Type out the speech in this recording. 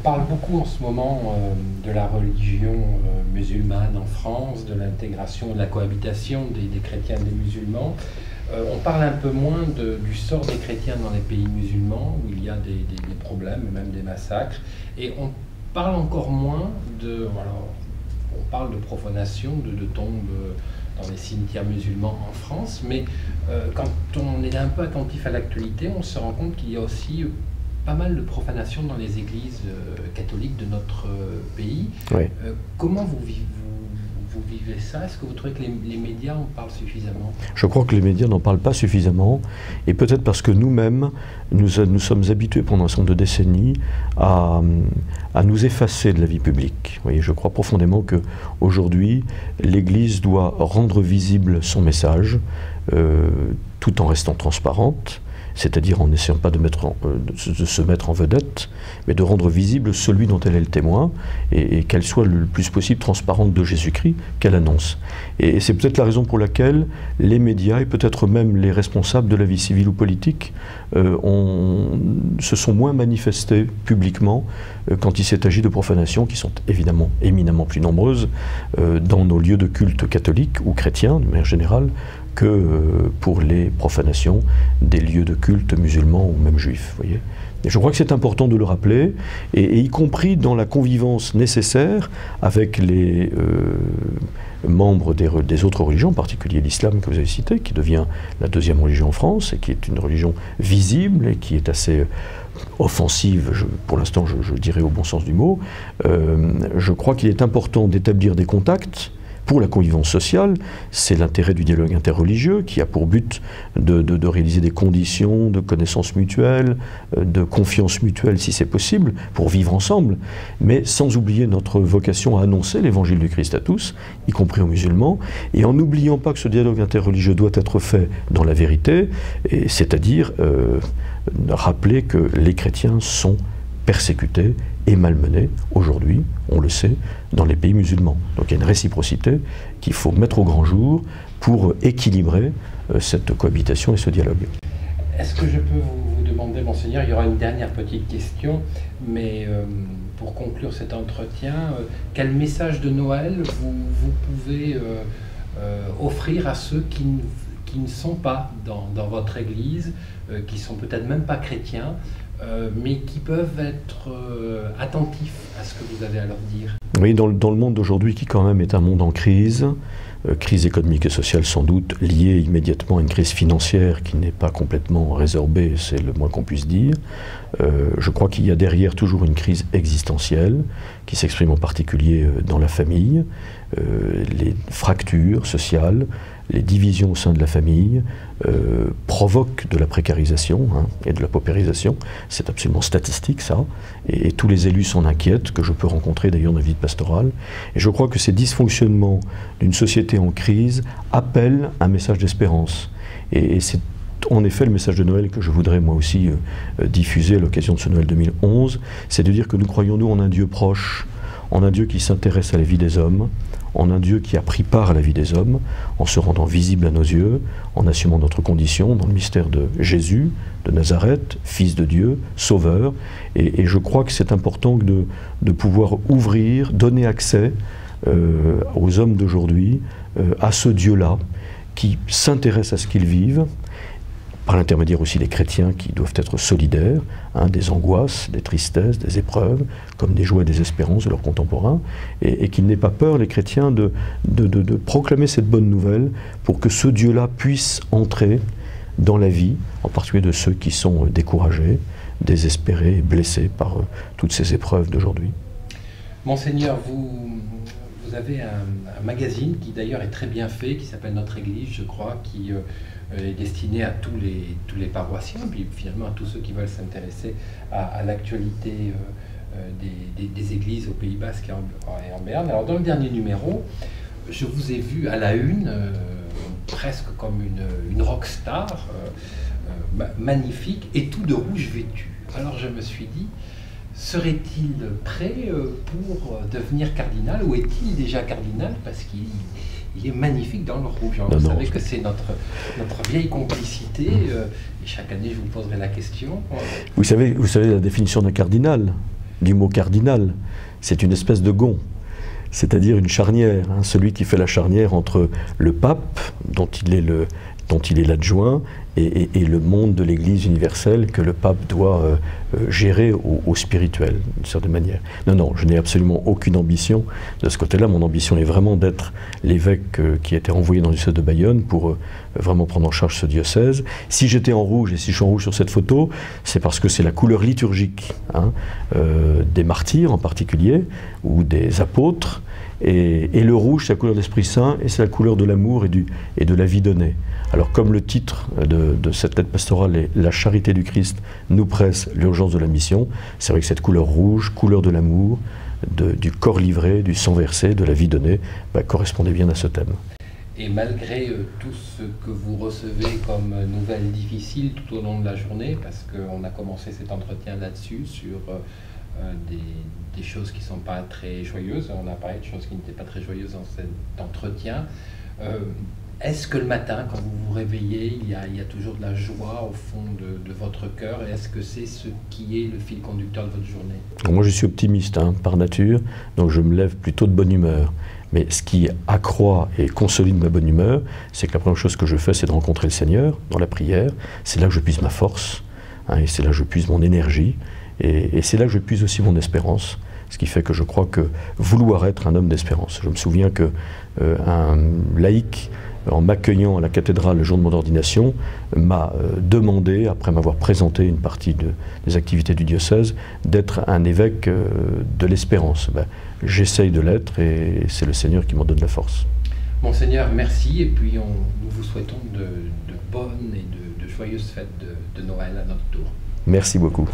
parle beaucoup en ce moment de la religion musulmane en France, de l'intégration, de la cohabitation des chrétiens et des musulmans. On parle un peu moins du sort des chrétiens dans les pays musulmans, où il y a des problèmes, même des massacres. Et on parle encore moins on parle de profanation, de tombes dans les cimetières musulmans en France, mais quand on est un peu attentif à l'actualité, on se rend compte qu'il y a aussi pas mal de profanation dans les églises catholiques de notre pays. Oui. Comment vous vivez ça? Est-ce que vous trouvez que les médias en parlent suffisamment? Je crois que les médias n'en parlent pas suffisamment, et peut-être parce que nous-mêmes, nous sommes habitués pendant un certain nombre de décennies à nous effacer de la vie publique. Vous voyez, je crois profondément qu'aujourd'hui, l'Église doit rendre visible son message, tout en restant transparente, c'est-à-dire en n'essayant pas de se mettre en vedette, mais de rendre visible celui dont elle est le témoin, et qu'elle soit le plus possible transparente de Jésus-Christ qu'elle annonce. Et c'est peut-être la raison pour laquelle les médias, et peut-être même les responsables de la vie civile ou politique, se sont moins manifestés publiquement quand il s'est agi de profanations, qui sont évidemment éminemment plus nombreuses dans nos lieux de culte catholiques ou chrétiens, de manière générale, que pour les profanations des lieux de culte musulmans ou même juifs. Voyez. Et je crois que c'est important de le rappeler, et y compris dans la convivence nécessaire avec les membres des autres religions, en particulier l'islam que vous avez cité, qui devient la deuxième religion en France, et qui est une religion visible, et qui est assez offensive, pour l'instant je dirais au bon sens du mot. Je crois qu'il est important d'établir des contacts pour la convivence sociale. C'est l'intérêt du dialogue interreligieux qui a pour but de réaliser des conditions de connaissance mutuelle, de confiance mutuelle si c'est possible, pour vivre ensemble, mais sans oublier notre vocation à annoncer l'évangile du Christ à tous, y compris aux musulmans, et en n'oubliant pas que ce dialogue interreligieux doit être fait dans la vérité, c'est-à-dire rappeler que les chrétiens sont persécutés et malmenés aujourd'hui, on le sait, dans les pays musulmans. Donc il y a une réciprocité qu'il faut mettre au grand jour pour équilibrer cette cohabitation et ce dialogue. Est-ce que je peux vous demander, Monseigneur, il y aura une dernière petite question, mais pour conclure cet entretien, quel message de Noël vous pouvez offrir à ceux qui ne sont pas dans votre Église, qui ne sont peut-être même pas chrétiens, mais qui peuvent être attentifs à ce que vous avez à leur dire? Oui, dans le monde d'aujourd'hui, qui quand même est un monde en crise, crise économique et sociale sans doute, liée immédiatement à une crise financière qui n'est pas complètement résorbée, c'est le moins qu'on puisse dire. Je crois qu'il y a derrière toujours une crise existentielle, qui s'exprime en particulier dans la famille, les fractures sociales, les divisions au sein de la famille provoquent de la précarisation et de la paupérisation. C'est absolument statistique, ça. Et tous les élus s'en inquiètent, que je peux rencontrer d'ailleurs dans la vie pastorale. Et je crois que ces dysfonctionnements d'une société en crise appellent un message d'espérance. Et c'est en effet le message de Noël que je voudrais moi aussi diffuser à l'occasion de ce Noël 2011, c'est de dire que nous croyons, nous, en un Dieu proche, en un Dieu qui s'intéresse à la vie des hommes, en un Dieu qui a pris part à la vie des hommes, en se rendant visible à nos yeux, en assumant notre condition dans le mystère de Jésus, de Nazareth, Fils de Dieu, Sauveur. Et je crois que c'est important de pouvoir ouvrir, donner accès aux hommes d'aujourd'hui à ce Dieu-là, qui s'intéresse à ce qu'ils vivent, par l'intermédiaire aussi des chrétiens qui doivent être solidaires, des angoisses, des tristesses, des épreuves, comme des joies et des espérances de leurs contemporains, et qu'ils n'aient pas peur, les chrétiens, de proclamer cette bonne nouvelle pour que ce Dieu-là puisse entrer dans la vie, en particulier de ceux qui sont découragés, désespérés et blessés par toutes ces épreuves d'aujourd'hui. Monseigneur, vous avez un magazine qui d'ailleurs est très bien fait, qui s'appelle Notre Église, je crois, qui est destiné à tous les paroissiens, puis finalement à tous ceux qui veulent s'intéresser à l'actualité des églises au Pays Basque et en Béarn. Alors dans le dernier numéro, je vous ai vu à la une, presque comme une rockstar, magnifique, et tout de rouge vêtu. Alors je me suis dit, serait-il prêt pour devenir cardinal, ou est-il déjà cardinal, parce qu'il est magnifique dans le rouge. Alors, vous savez que c'est notre vieille complicité, et chaque année je vous poserai la question. Vous savez la définition d'un cardinal? du mot cardinal. C'est une espèce de gond, c'est-à-dire une charnière, hein, celui qui fait la charnière entre le pape, dont il est l'adjoint, et le monde de l'Église universelle que le pape doit gérer au spirituel, d'une certaine manière. Non, non, je n'ai absolument aucune ambition de ce côté-là. Mon ambition est vraiment d'être l'évêque qui a été envoyé dans le diocèse de Bayonne pour vraiment prendre en charge ce diocèse. Si j'étais en rouge, et si je suis en rouge sur cette photo, c'est parce que c'est la couleur liturgique, hein, des martyrs en particulier, ou des apôtres, et le rouge, c'est la couleur de l'Esprit Saint, et c'est la couleur de l'amour et de la vie donnée. Alors comme le titre de cette lettre pastorale est « La charité du Christ nous presse l'urgence de la mission », c'est vrai que cette couleur rouge, couleur de l'amour, du corps livré, du sang versé, de la vie donnée, correspondait bien à ce thème. Et malgré tout ce que vous recevez comme nouvelles difficiles tout au long de la journée, parce qu'on a commencé cet entretien là-dessus, sur des choses qui ne sont pas très joyeuses, on a parlé de choses qui n'étaient pas très joyeuses dans cet entretien, est-ce que le matin, quand vous vous réveillez, il y a toujours de la joie au fond de votre cœur? Et est-ce que c'est ce qui est le fil conducteur de votre journée? Moi, je suis optimiste, hein, par nature, donc je me lève plutôt de bonne humeur. Mais ce qui accroît et consolide ma bonne humeur, c'est que la première chose que je fais, c'est de rencontrer le Seigneur dans la prière. C'est là que je puise ma force, hein, et c'est là que je puise mon énergie, et c'est là que je puise aussi mon espérance. Ce qui fait que je crois que vouloir être un homme d'espérance. Je me souviens qu'un laïc, en m'accueillant à la cathédrale le jour de mon ordination, m'a demandé, après m'avoir présenté une partie des activités du diocèse, d'être un évêque de l'espérance. J'essaye de l'être et c'est le Seigneur qui m'en donne la force. Monseigneur, merci, et puis nous vous souhaitons de bonnes et de joyeuses fêtes de Noël à notre tour. Merci beaucoup.